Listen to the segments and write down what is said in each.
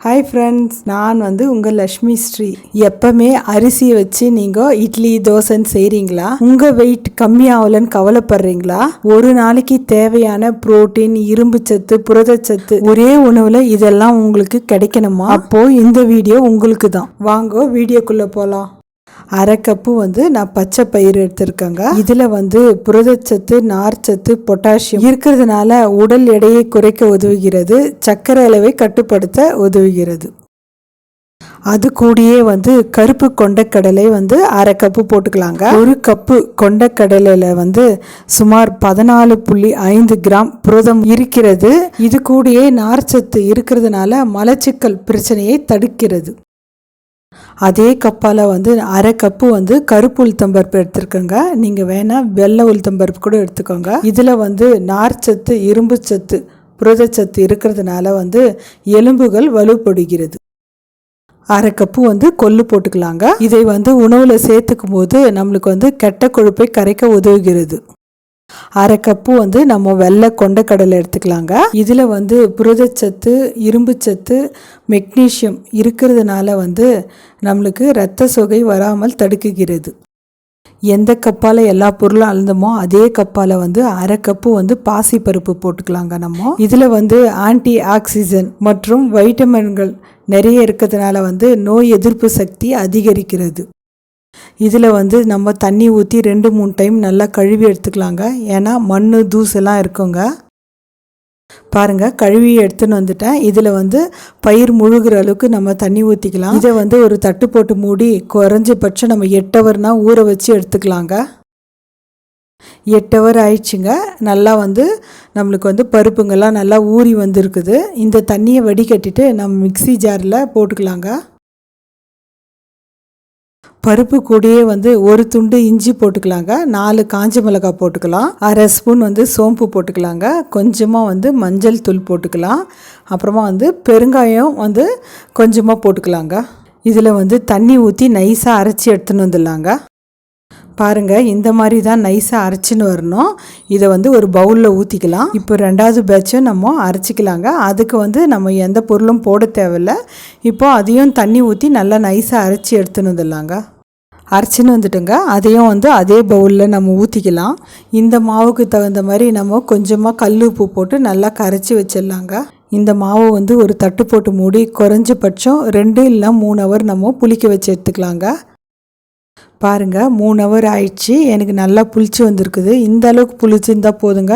Hi friends, நான் உங்கள் லக்ஷ்மி ஸ்ரீ. எப்பவுமே அரிசியை வச்சு நீங்கள் இட்லி தோசைன்னு செய்கிறீங்களா? உங்கள் வெயிட் கம்மியாகலன்னு கவலைப்படுறீங்களா? ஒரு நாளைக்கு தேவையான புரோட்டீன், இரும்பு சத்து, புரதச்சத்து ஒரே உணவில் இதெல்லாம் உங்களுக்கு கிடைக்கணுமா? அப்போது இந்த வீடியோ உங்களுக்கு தான். வாங்க வீடியோக்குள்ளே போகலாம். அரை கப்பு நான் பச்சை பயிறு எடுத்திருக்கேங்க. இதில் புரதச்சத்து, நார்ச்சத்து, பொட்டாசியம் இருக்கிறதுனால உடல் எடையை குறைக்க உதவுகிறது, சர்க்கரை அளவை கட்டுப்படுத்த உதவுகிறது. அது கூடயே கருப்பு கொண்டைக்கடலை அரை கப்பு போட்டுக்கலாங்க. ஒரு கப்பு கொண்டைக்கடலையில் சுமார் 14.5 கிராம் புரதம் இருக்கிறது. இது கூடயே நார்ச்சத்து இருக்கிறதுனால மலச்சிக்கல் பிரச்சனையை தடுக்கிறது. அதே கப்பால் அரை கப்பு கருப்பு உளுத்தம்பருப்பு எடுத்துருக்கோங்க. நீங்கள் வேணால் வெள்ளை உளுத்தம்பருப்பு கூட எடுத்துக்கோங்க. இதில் நார்ச்சத்து, இரும்பு சத்து, புரதச்சத்து இருக்கிறதுனால எலும்புகள் வலுப்படுகிறது. அரை கப்பு கொள்ளு போட்டுக்கலாங்க. இதை உணவில் சேர்த்துக்கும் போது நம்மளுக்கு கெட்ட கொழுப்பை கரைக்க உதவுகிறது. அரை கப்பு நம்ம வெள்ளை கொண்டைக்கடலை எடுத்துக்கலாங்க. இதில் புரதச்சத்து, இரும்பு சத்து, மெக்னீஷியம் இருக்கிறதுனால நம்மளுக்கு இரத்த சோகை வராமல் தடுக்குகிறது. எந்த கப்பால் எல்லா பொருளும் அளந்தமோ அதே கப்பால் அரை கப்பு பாசிப்பருப்பு போட்டுக்கலாங்க. நம்ம இதில் ஆன்டி ஆக்சிஜன் மற்றும் வைட்டமின்கள் நிறைய இருக்கிறதுனால நோய் எதிர்ப்பு சக்தி அதிகரிக்கிறது. இதில் நம்ம தண்ணி ஊற்றி 2-3 டைம் நல்லா கழுவி எடுத்துக்கலாங்க. ஏன்னா மண் தூசெல்லாம் இருக்குங்க. பாருங்கள், கழுவி எடுத்துன்னு வந்துட்டேன். இதில் பயிர் முழுகிற அளவுக்கு நம்ம தண்ணி ஊற்றிக்கலாம். இதை ஒரு தட்டு போட்டு மூடி குறைஞ்சபட்சம் நம்ம 8 ஹவர்னா ஊற வச்சு எடுத்துக்கலாங்க. 8 ஹவர் ஆயிடுச்சுங்க. நல்லா நம்மளுக்கு பருப்புங்கள்லாம் நல்லா ஊறி வந்துருக்குது. இந்த தண்ணியை வடிகட்டிட்டு நம்ம மிக்சி ஜாரில் போட்டுக்கலாங்க. பருப்பு கூடயே ஒரு துண்டு இஞ்சி போட்டுக்கலாங்க. 4 காஞ்ச மிளகாய் போட்டுக்கலாம். அரை ஸ்பூன் சோம்பு போட்டுக்கலாங்க. கொஞ்சமாக மஞ்சள் தூள் போட்டுக்கலாம். அப்புறமா பெருங்காயம் கொஞ்சமாக போட்டுக்கலாங்க. இதில் தண்ணி ஊற்றி நைஸாக அரைச்சி எடுத்துன்னு வந்துடலாங்க. பாருங்கள், இந்த மாதிரி தான் நைஸாக அரைச்சின்னு வரணும். இதை ஒரு பவுலில் ஊற்றிக்கலாம். இப்போ 2வது பேட்சை நம்ம அரைச்சிக்கலாங்க. அதுக்கு நம்ம எந்த பொருளும் போட தேவையில்லை. இப்போ அதையும் தண்ணி ஊற்றி நல்லா நைஸாக அரைச்சி எடுத்துன்னு வந்துடலாங்க. அரைச்சின்னு வந்துட்டுங்க. அதையும் அதே பவுலில் நம்ம ஊற்றிக்கலாம். இந்த மாவுக்கு தகுந்த மாதிரி நம்ம கொஞ்சமாக கல் உப்பு போட்டு நல்லா கரைச்சி வச்சிடலாங்க. இந்த மாவு ஒரு தட்டு போட்டு மூடி குறைஞ்சபட்சம் 2 இல்லை 3 ஹவர் நம்ம புளிக்க வச்சு எடுத்துக்கலாங்க. பாருங்கள், 3 ஹவர் ஆயிடுச்சு. எனக்கு நல்லா புளிச்சு வந்திருக்குது. இந்த அளவுக்கு புளிச்சிருந்தால் போதுங்க.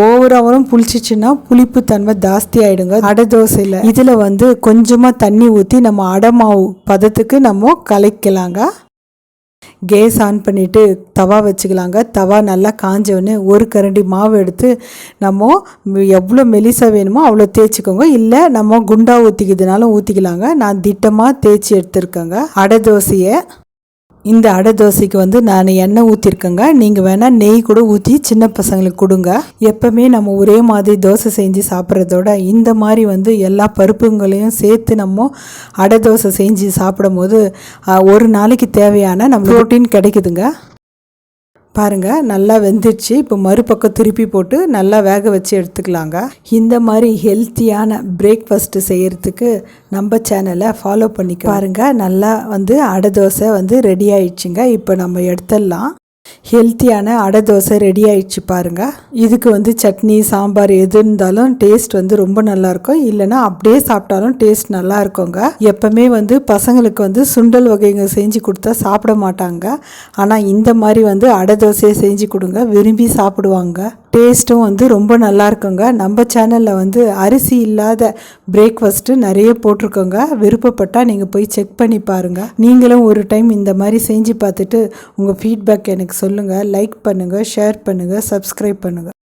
ஓவராகவும் புளிச்சிச்சுன்னா புளிப்பு தன்மை ஜாஸ்தி ஆகிடுங்க. அடை தோசையில் இதில் கொஞ்சமாக தண்ணி ஊற்றி நம்ம அடை மாவு பதத்துக்கு நம்ம கலக்கலாங்க. கேஸ் ஆன் பண்ணிவிட்டு தவா வச்சுக்கலாங்க. தவா நல்லா காஞ்சவொடனே ஒரு கரண்டி மாவு எடுத்து நம்ம எவ்வளோ மெலிசாக வேணுமோ அவ்வளோ தேய்ச்சிக்கோங்க. இல்லை நம்ம குண்டா ஊற்றிக்கிறதுனாலும் ஊற்றிக்கலாங்க. நான் திட்டமாக தேய்ச்சி எடுத்துருக்கேங்க அடை தோசையை. இந்த அடை தோசைக்கு நான் எண்ணெய் ஊற்றிருக்கேங்க. நீங்கள் வேணால் நெய் கூட ஊற்றி சின்ன பசங்களுக்கு கொடுங்க. எப்பவுமே நம்ம ஒரே மாதிரி தோசை செஞ்சு சாப்பிட்றதோட இந்த மாதிரி எல்லா பருப்புங்களையும் சேர்த்து நம்ம அடை தோசை செஞ்சு சாப்பிடும் போது ஒரு நாளைக்கு தேவையான நம்ம புரோட்டீன் கிடைக்குதுங்க. பாருங்கள், நல்லா வெந்துடுச்சு. இப்போ மறுபக்கம் திருப்பி போட்டு நல்லா வேக வச்சு எடுத்துக்கலாங்க. இந்த மாதிரி ஹெல்த்தியான பிரேக்ஃபாஸ்ட்டு செய்கிறதுக்கு நம்ம சேனலை ஃபாலோ பண்ணிக்க. பாருங்கள், நல்லா அடை தோசை ரெடி ஆயிடுச்சுங்க. இப்போ நம்ம எடுத்துடலாம். ஹெல்த்தியான அடை தோசை ரெடி ஆயிடுச்சு பாருங்கள். இதுக்கு சட்னி, சாம்பார் எது இருந்தாலும் டேஸ்ட் ரொம்ப நல்லாயிருக்கும். இல்லைனா அப்படியே சாப்பிட்டாலும் டேஸ்ட் நல்லா இருக்குங்க. எப்பவுமே பசங்களுக்கு சுண்டல் வகைங்க செஞ்சு கொடுத்தா சாப்பிட மாட்டாங்க. ஆனால் இந்த மாதிரி அடை தோசையை செஞ்சு கொடுங்க, விரும்பி சாப்பிடுவாங்க. டேஸ்ட்டும் ரொம்ப நல்லா இருக்குங்க. நம்ம சேனலில் அரிசி இல்லாத பிரேக்ஃபாஸ்ட்டு நிறைய போட்டிருக்கோங்க. விருப்பப்பட்டால் நீங்கள் போய் செக் பண்ணி பாருங்கள். நீங்களும் ஒரு டைம் இந்த மாதிரி செஞ்சு பார்த்துட்டு உங்கள் ஃபீட்பேக் எனக்கு சொல்லுங்கள். லைக் பண்ணுங்கள், ஷேர் பண்ணுங்கள், சப்ஸ்கிரைப் பண்ணுங்கள்.